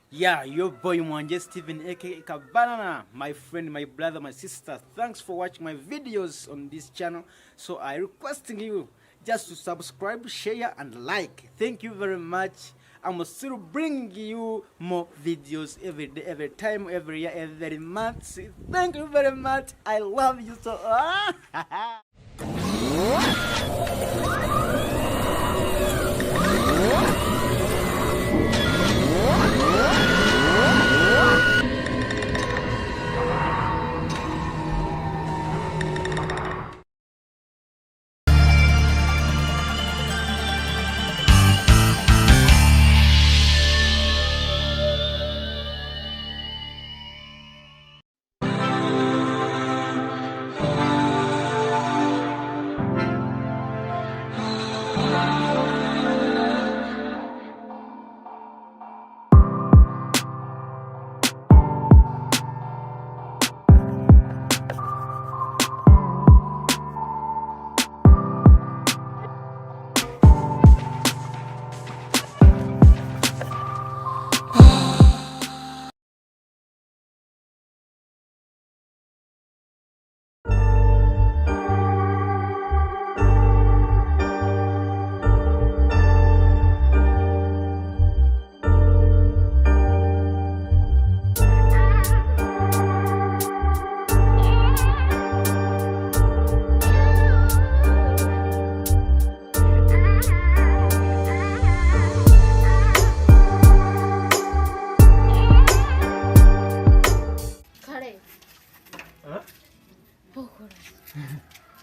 Yeah, your boy Mwanje Steven aka Kabanana, my friend, my brother, my sister. Thanks for watching my videos on this channel. So I requesting you just to subscribe, share and like. Thank you very much. I'm still bringing you more videos every day, every time, every year, every month. Thank you very much. I love you so.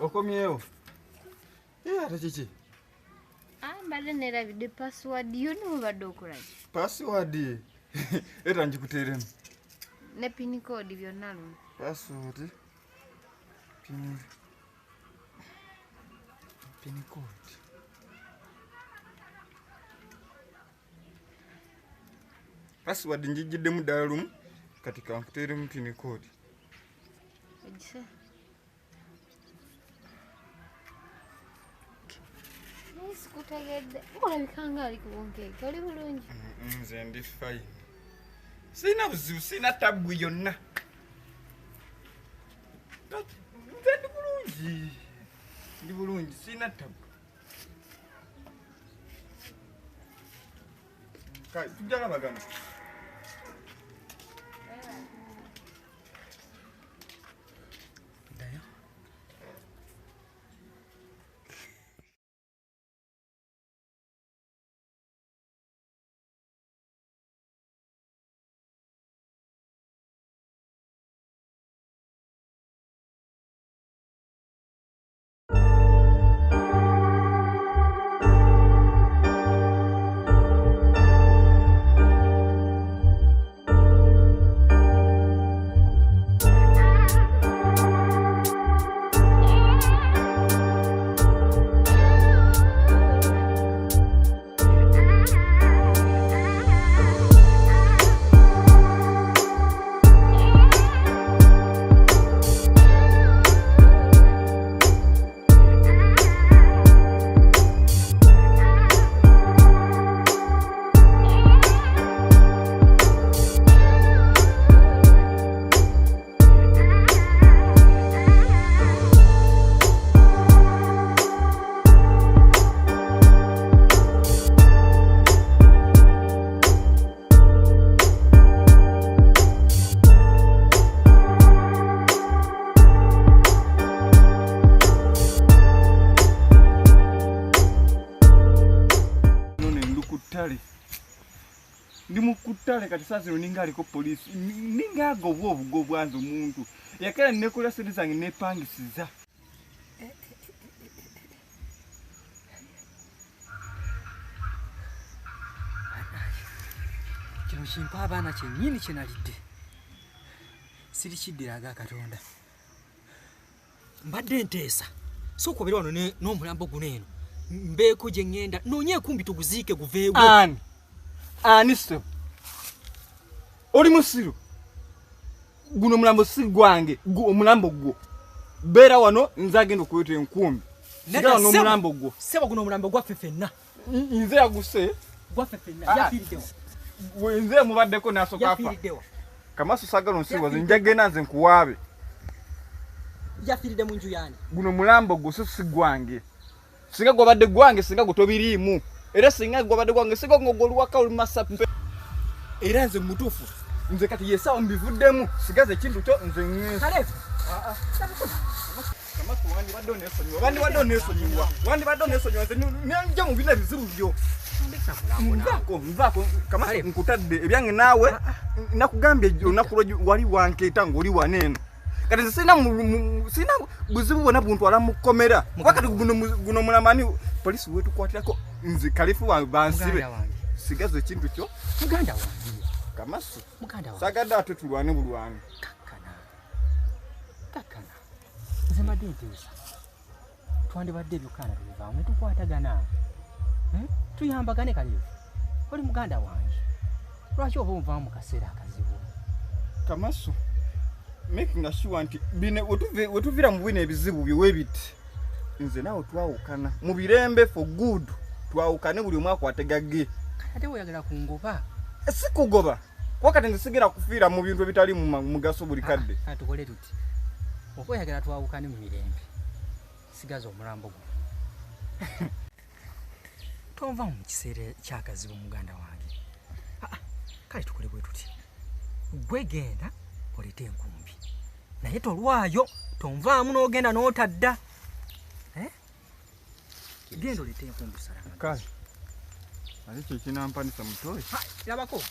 Okomyeyo. Ate kiki? Mbadde nerabidde password yo n'obadde okola ki? Password. Era njikuteeremu. Ne pin code byonna lumu. Password. Pin code. Password njigiddemu ddala lumu kati kankuteeremu pin code. Ejisa. Kutegedde olabika nga ali kuwonkeeka oli bulungi. Nze ndi fine. Sina buzibu, sina tabu yonna. Nze ndi bulungi. Ndi bulungi, sina tabu. Kale, tujja bagamba. Ndi mukutale kati sasa ninga aliko polisi ninga agobwa obugo bwanzo omuntu yakala nekola sente zange nepangisiza kino kimpa abaana kyennyini kyenalidde siri kiddiraga Katonda mbadde nteesa so kubera wano n'omulambo guno eno mbeeko gye ngenda noonye kumbi tuguziike guveewo ani so oli musiru guno mulambo si gwange omulambo gwo beera wano nze agenda okuyita enkumbi sigala n'omulambo gwo sebo guno omulambo gwaffe ffenna nze yaguse gwaffe ffenna yafiiriddewo Wenze mubaddeko nasoka afa. Yafiriddewa. Kamaso sagala nsiwaze njagenda nze nkuwaabe. Yafiridde mu nju yani. Guno mulambo guso si gwange. Singa gwabadde gwange singa gutobiriimu. Era singa gwabadde gwange singa ngogolwaka oli masape. Era nze mutuufu. Nze kati yesawo mbivuddemu. Sigaze ekintu kyo nze ng'ensi. Kalefu. Kamaso wandibadde oneesonyiwa. Wandibadde oneesonyiwa. Nja mu bina ebizibu byo. Nvaako. Kamaso nkutadde ebyange naawe. Nakugambye olunaku wali wankeeta ng'oli waneeno. Kati nze sina buzibu bwonna buntwala mu kkomera. Wakati guno mulamani polisi wetukwatirako nze Kalefu bansibe. Sigaze ekintu kyo. Muganda wange. Kamaso. Muganda wange. Sagadde ate tulwane bulwane. Kakana. Nze mbadde nteesa. Twandibadde ebyokana tubivaamu ne tukwatagana. Tuyambagane Kalefu. Oli muganda wange. Lwaki oba onvaamu mu kaseera akazibu? Kamaso. Making sure nti bine wetuvira mu bwine ebizibu byewe biti. Nze naawe twawukana. Mu birembe for good. Twawukane buli omwaka wategagge. Ate oyagala kungoba. Si kugoba. Wakati nze sigera kufiira mu bintu ebitali mu mugaso buli kadde. Tukole tuti. Okweyagala twawukane mu mirembe. Sigaza omulambo gwo. Tonva mu kiseera kyakazibu muganda wange. Kale tukole bwe tuti. Gwe genda olete enkumbi. Naye tolwayo tonvaamu n'ogenda n'otadda. Genda olete enkumbi salama. Kale. Ali kye kinampanisa mutoyi. Labako.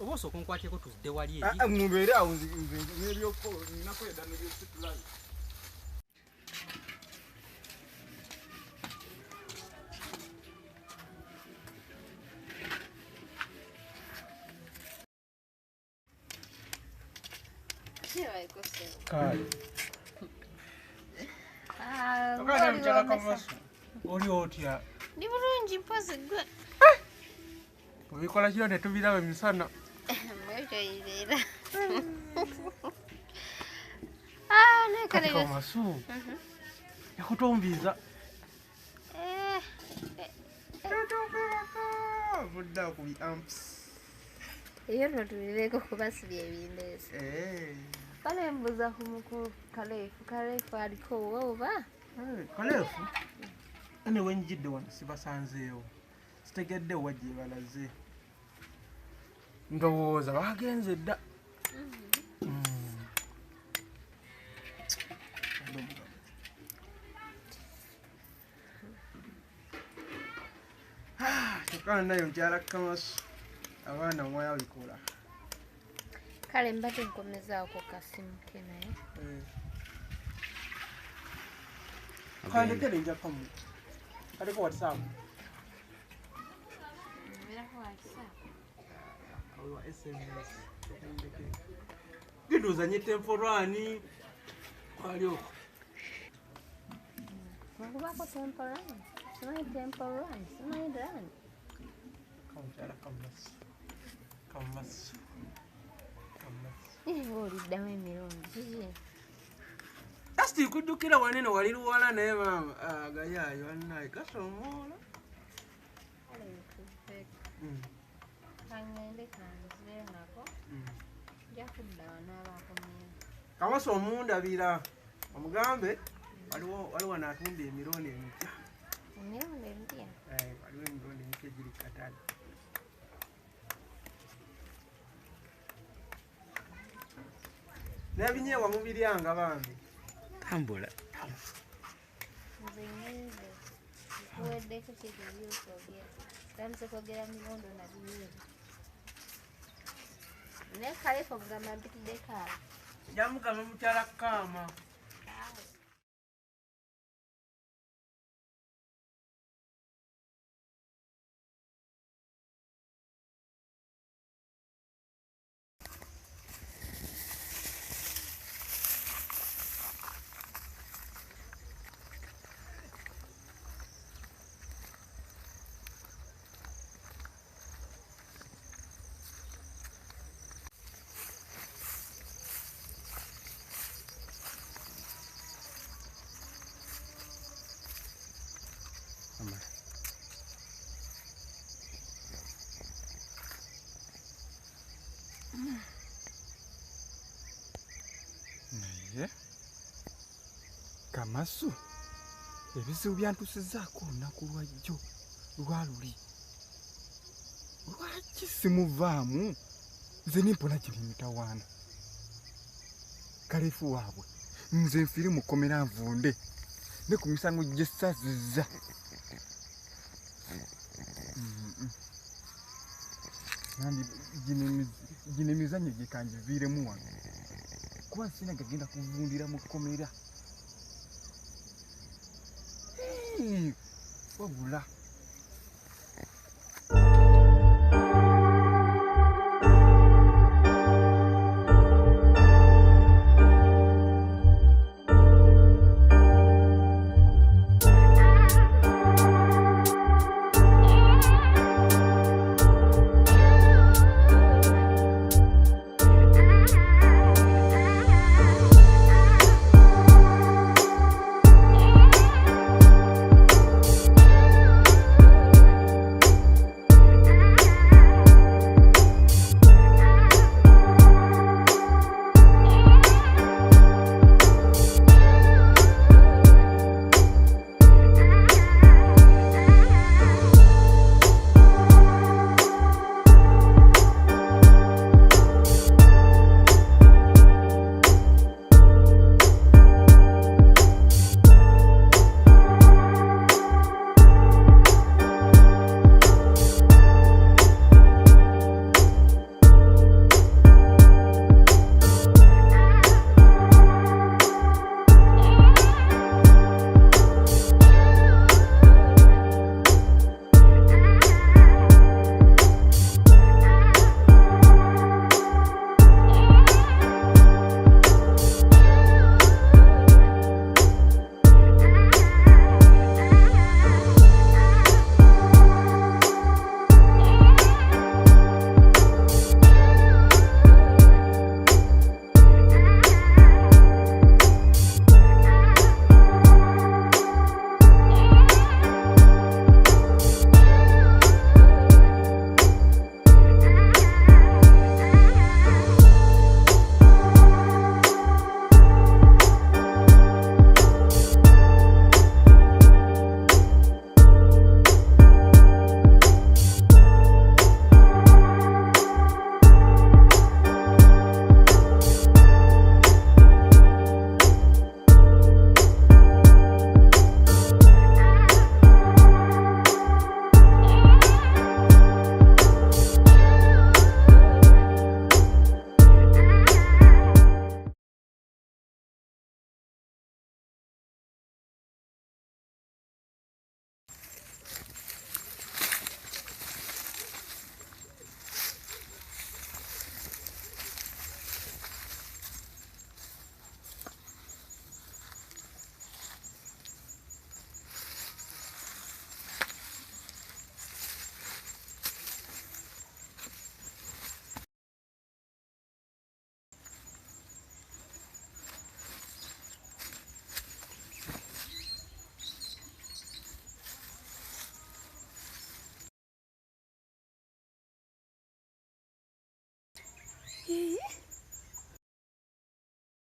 Oba osooka onkwateko tuzidde wali eri. Mubeere awo nze n'ebyoko nakweda n'ebyositulayi. Oli otya? Ndi bulungi mpozi gwe. Obikola kiro tetubirabe misana. Mwetoyirira. Nekale. Kamasu. Yakutombiza. Budda ku amps. Iyo notulireko kubasibya ebindeesi. Pale mbuza kumuku Kalefu aliko oba? Kalefu? Ane wenjidde wano sibasanzeewo. Sitegedde wajje balaze. Ndowooza bagenze dda. Kyokka nayo nkyala Kamasu. Abaana mwabikola. Kale mbadde nkomezaawo ku kasimu ke naye. Kandekere njakamu. Kaliko WhatsApp. Mbirako WhatsApp. Awa SMS. Giduza nye temporani. Kwalio. Mwakubako temporani. Simanyi temporani. Simanyi drani. Kamutala Kamasu. Kamasu. Oliddamu emirundi kiki? Asti kujjukira wanene wali luwala naye maama gayaayo annaye kasomoola. Kangende kanzire nako. Nja kudda wanaabakomyewo. Kamasu omundabira omugambe waliwo naatunda emirundi emipya. Emirundi emipya? Waliwo emirundi emipya giri katale. Nebinyeewa mubiryanga bambi. Tambula. Nze ngenze. Nkuweddeko kiki by'okwogera. Tandise kwogera mirundi na bibiri. Naye Kalefu omugamba mpitiddeko awo. Jamugamba mukyala Kaama. naye Kamasu ebizibu byantusizaako olunaku lwajjo lwaluli lwaki simuvaamu nze nimpona gye mitawaana kalefu waabwe nze nfiri mukomera nvunde ne ku misango gye sazizza nandi gino emizannyo gye kangiviiremu wano kuba sina gagenda kuvundira mu kkomera wabula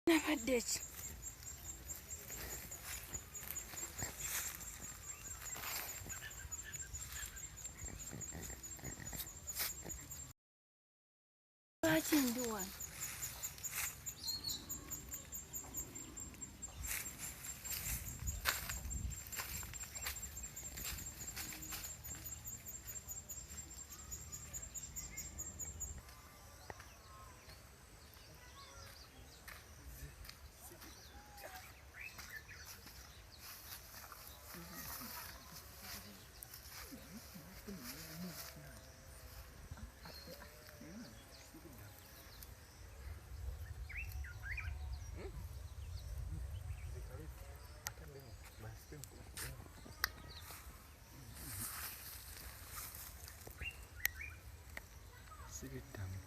nabadde ki lwaki ndi wano sibiddamu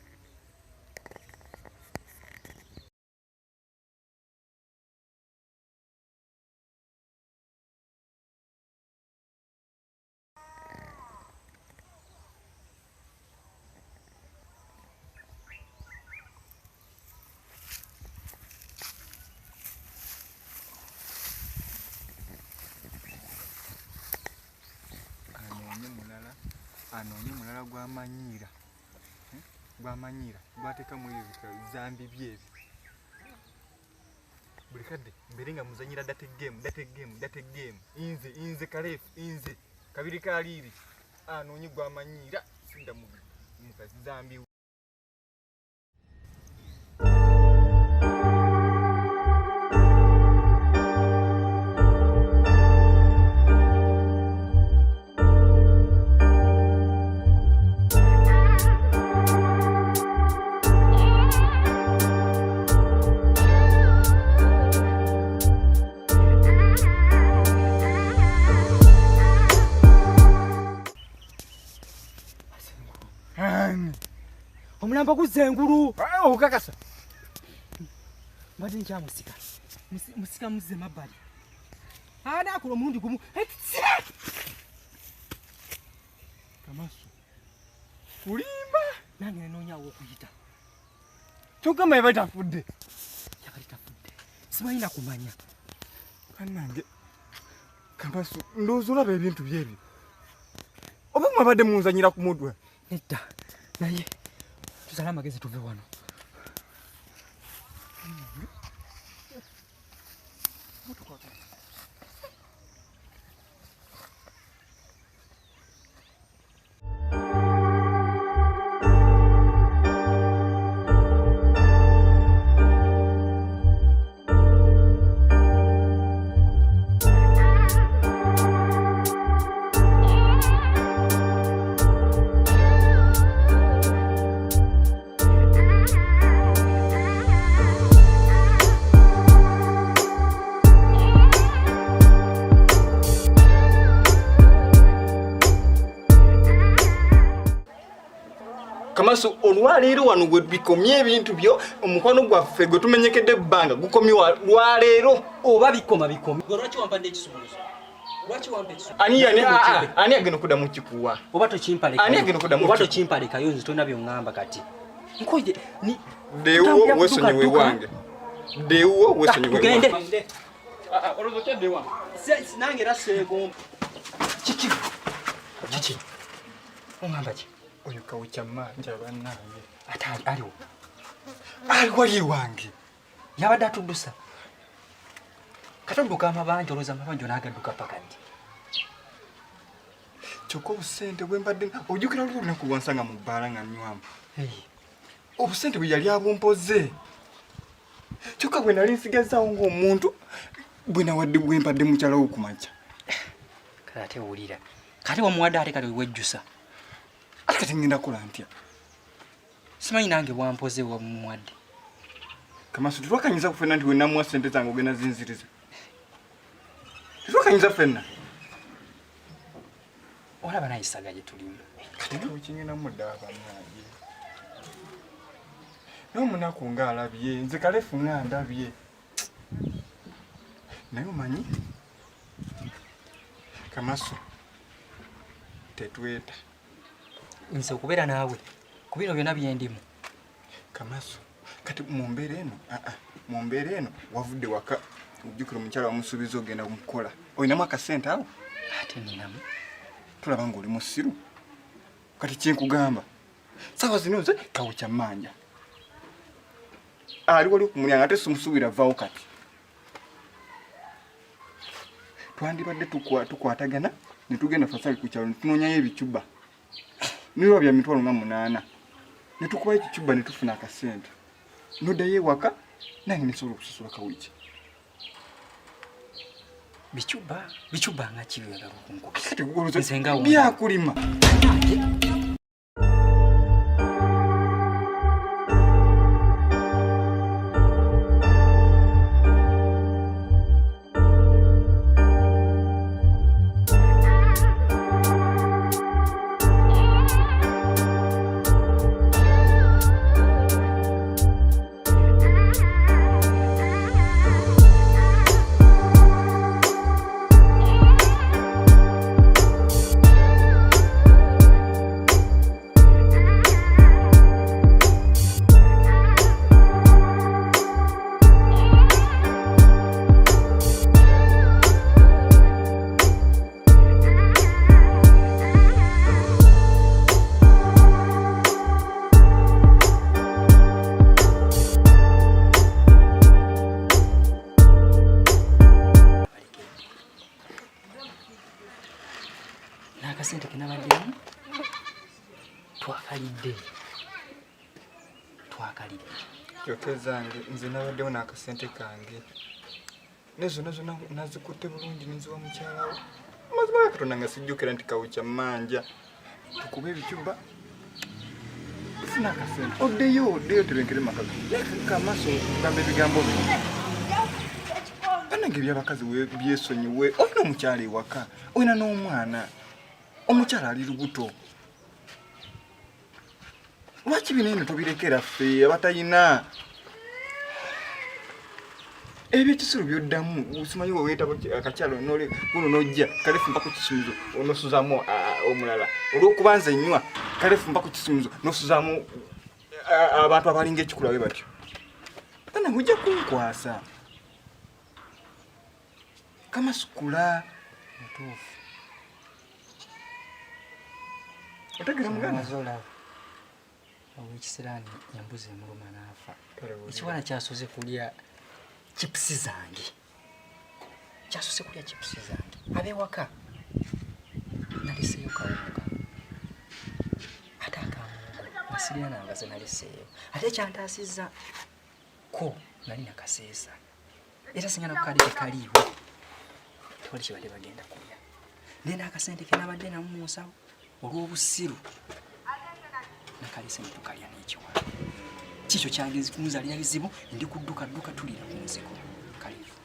anoonye mulala gw'amanyiira gw'ateeka mu ebyo zambi byebi buli kadde mbere nga muzanyira date game inze kalefu inze kabiri kaliiri anoonye gw'amanyiira sinda mu kazambi Omulambo guzengulu. Okakasa. Mbadde nkyamusika. Musika muzze mabbali. Ada akola omulundi gumu. Kamaso. Kulimba. Nange nenoonyaawo okuyita. Kyogamba yabali tafudde. Yabali tafudde. Simanyi nakumanya. Kannange. Kamaso ndowooza olaba ebintu byebyo. Oba mwabadde munzanyira ku mutwe. Nedda. Naye tuzale amagezi tuve wano. Kamaso olwaleero wano gwe bikomye ebintu byo omukwano gwaffe gwe tumenyekedde ebbanga gukomye lwaleero Oba bikoma. Lwaki wampadde ekisumuluzo? Lwaki wampa ekisumuluzo? Ani agenda okudda mu kikuwa? Oba tokimpaleka. Ani agenda okudda mu Oba tokimpalekayo nze tonna by'oŋŋamba kati. Nkoye ni Deewo wesonyiwe wange. Deewo wesonyiwe wange. Tugende. Olozo kyadde wange. Nange era seegomba. Kiki? Oŋŋamba ki? Oyo kawucya manja bannange. Ate aliwo. Ali wali wange. Yabadde atuddusa. Katodduka amabanja olowooza amabanja n'agadduka paka ddi. Kyokka obusente bwe mbadde ojjukira olunaku lwansanga mu bbaala nga nnywamu. Obusente bwe yali abumpoze. Kyokka bwe nali nsigazaawo ng'omuntu bwe nawadde bwe mpadde mukyala wo ku makya. Kale ate wulira. Kati wamuwadde ate kati wejjusa. Ate kati ngenda kukola ntya? Simanyi nange bwampoze wamuwadde. Kamaso tetwakanyiza kufenna nti wenna muwa ssente zange ogenda zinziriza. Tetwakanyiza ffenna. Olaba naye essaga gye tulimu. Kati tukingenda mudda bannange. N'omunaku ng'alabye nze kalefu nga ndabye. Naye omanyi Kamaso tetweta. Nze okubeera naawe ku bino byonna byendimu. Kamaso kati mu mbeera eno wavudde waka ojjukira omukyala wamusuubiza ogenda kumukola. Olinamu akasente awo? Ate ninamu. Tulaba ng'oli musiru. Kati kyenkugamba saawa zino nze kawucya mmanja. Ali wali okumulyango ate simusuubira vaawo kati. Twandibadde tukwatagana ne tugenda fasali ku kyalo ne tunoonyayo ebicuba. Niba bya mitwalo nga 8 ne tukuba ekicuba ne tufuna akasente. Noddayo ewaka nange nesobola okusasula kawiki. Bicuba nga kibyagala okunkuba. Kati goloza byakulima. twakalire. Yokezange nze nabaddewo n'akasente kange. Nezo nazikutte bulungi ninziwa mukyalawo. Mazima ga Katonda nga sijjukira nti kawucya manja. Tukube ebicuba. Funa akasente. Oddeyo tebenkere maka. Kamaso kugambe ebigambo bino. Banange ebyabakazi byesonyiwe. Olina omukyala ewaka. Olina n'omwana. Omukyala ali lubuto. Lwaki binene tobirekera ffe abatayina? Ebyo kisiro byoddamu usimanyi weeta akakyalo nole kuno nojja kalefu mpaka kisimizo onosuzamo omulala olwokubanza ennywa kalefu mpaka kisimizo nosuzamo abantu abalinga ekikulawe batyo tana mujja kunkwasa kama sukula Mutuufu. otegera muganda Zola. Owekisirani yambuze muluma n'afa. Ekiwana kyasoze kulya chipsi zange. Kyasoze kulya chipsi zange. Abewaka. Naliseyo kawunga. Ate akamungu. Masirina nangaze naliseyo. Ate kyantaasizza ko nali nakaseesa. Era singa nakukadde kaliiwo. Tewali kibadde bagenda kulya. Nena akasente ke nabadde namu mu nsawo olw'obusiru. Nakalise mutukalya n'ekiwa. Kikyo kyange kunzalira bizibu ndi kudduka tulira ku nziko. Kalifu.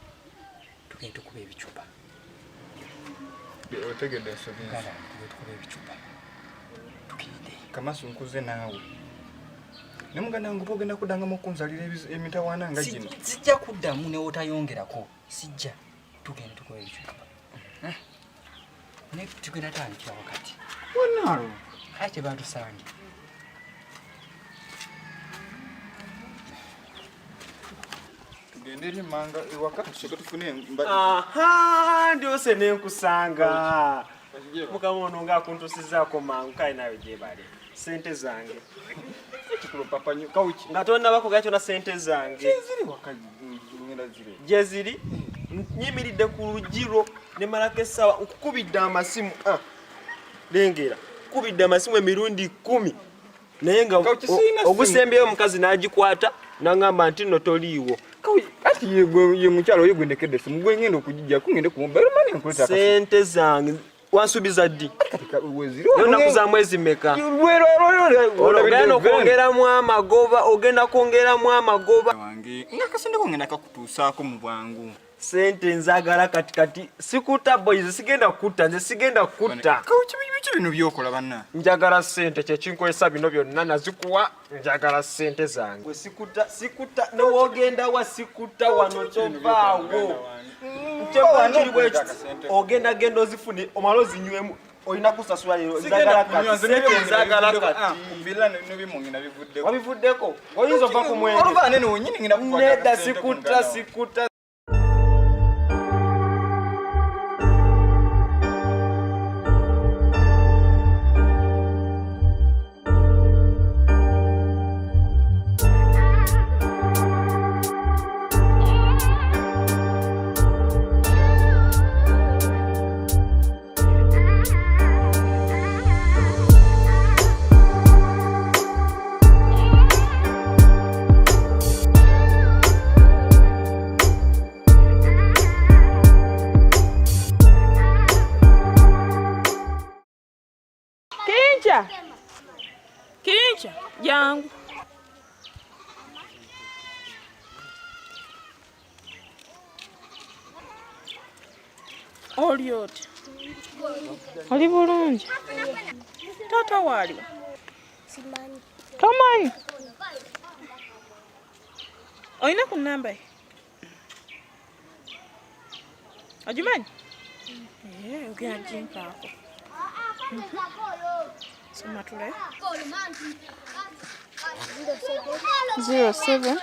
Tugende tukuba ebicupa. otegedde ensobi Gala tukuba ebicupa. Tukiride. Kamaso nkuze naawe ne muganda wange bogenda kuddangamu okunzalira emitawaana nga gino Sijja kuddamu ne otayongerako. Sijja. Tugende tukuba ebicupa. Ne tugenda tandikira wakati. wanaalo Ate batusange. tugende eri emmanga ewaka tusooke tufune Aha, ndiose nenkusanga. Mukama ono ng'akuntusizaako mangu kale nawe gyebale. Sente zange. ekikulu papa nyo kawuki Nga tonna bakugaya kyona sente zange. ziri waka ngenda ziri Gye ziri nyimiridde ku lugiro ne malako essaawa nkukubidde amasimu. Lengera. Nkukubidde amasimu emirundi 10. Naye nga Kawuki siyina simu. ogusembyeyo omukazi n'agikwata n'angamba nti nno toliiwo. ati ye mukyalo oyo gwendekedde simu gwe ngenda okugijja kungende kumubera mani nkuleta Sente zange wansuubiza ddi? weziri Ennaku za mwezi mmeka? Ogenda kwongeramu amagoba. wange ngakasente kongenda kakutuusaako mu bwangu Sente nzaagala kati sikuta boys, sigenda kutta, nze sigenda kutta. kawuki biki bino byokola banna Njagala sente kyekinkwesa bino byonna nazikuwa. Njagala sente zange. Sikuta newogenda wa sikuta wano kyovaawo. Nkyekiri bwekiti ogenda genda ozifune omala ozinywemu olina kusasula leero. Nzaagala kati. Wabivuddeko? Oyinza ova ku mwenge. Nedda sikuta. Kincha, jangu. Olioti. Oli bulungi. Tata wali. Simanyi. Tomanyi. Oyina ku namba ye? Ogimanyi? Ogenda ginkaako. Soma tule. 07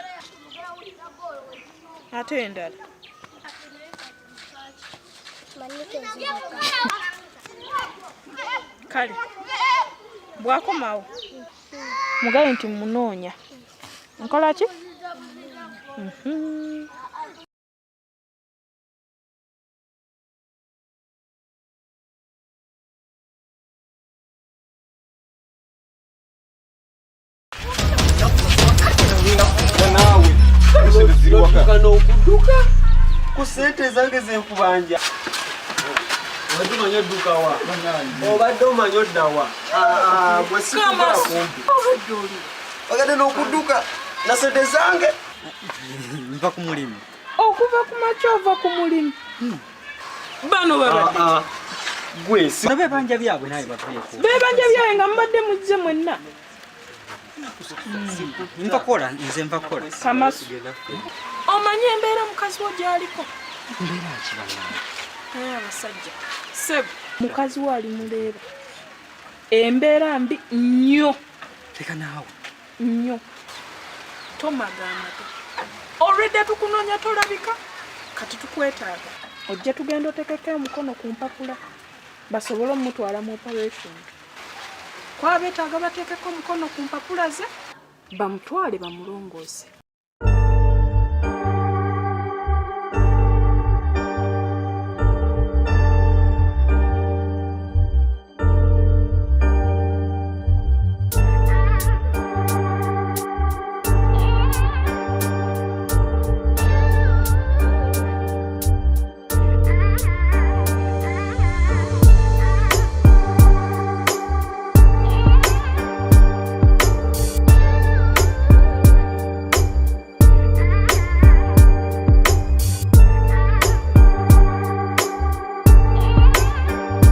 ate endala. Kale bwakomawo mugabe nti munoonya nkola ki? Oduka n'okuduka ku ssente zange zenkubanja. Obadde omanyi odduka wa? Obadde omanyi odda wa? Gwe sikugala kumpi. Ogadde n'okuduka na ssente zange. Nva ku mulimu. Okuva ku makya ova ku mulimu. Bano babadde. Gwe si Bebanja byabwe naye baveeko. Bebanja byawe nga mubadde muzze mwenna. Nva kola, nze nva kola. Kamasu. Omanyi embeera mukazi wo gy'aliko? Mbeera ki bannange? Abasajja. Sebo. Mukazi wo ali muleeba. Embeera mbi nnyo. Leka naawe. Nnyo. Tomagana to. Already tukunoonya tolabika. Kati tukwetaaga. Ojja tugenda otekeko omukono ku mpapula. Basobole omutwala mu operation. Kwa beetaaga bateekeko omukono ku mpapula ze. Bamutwale bamulongoose.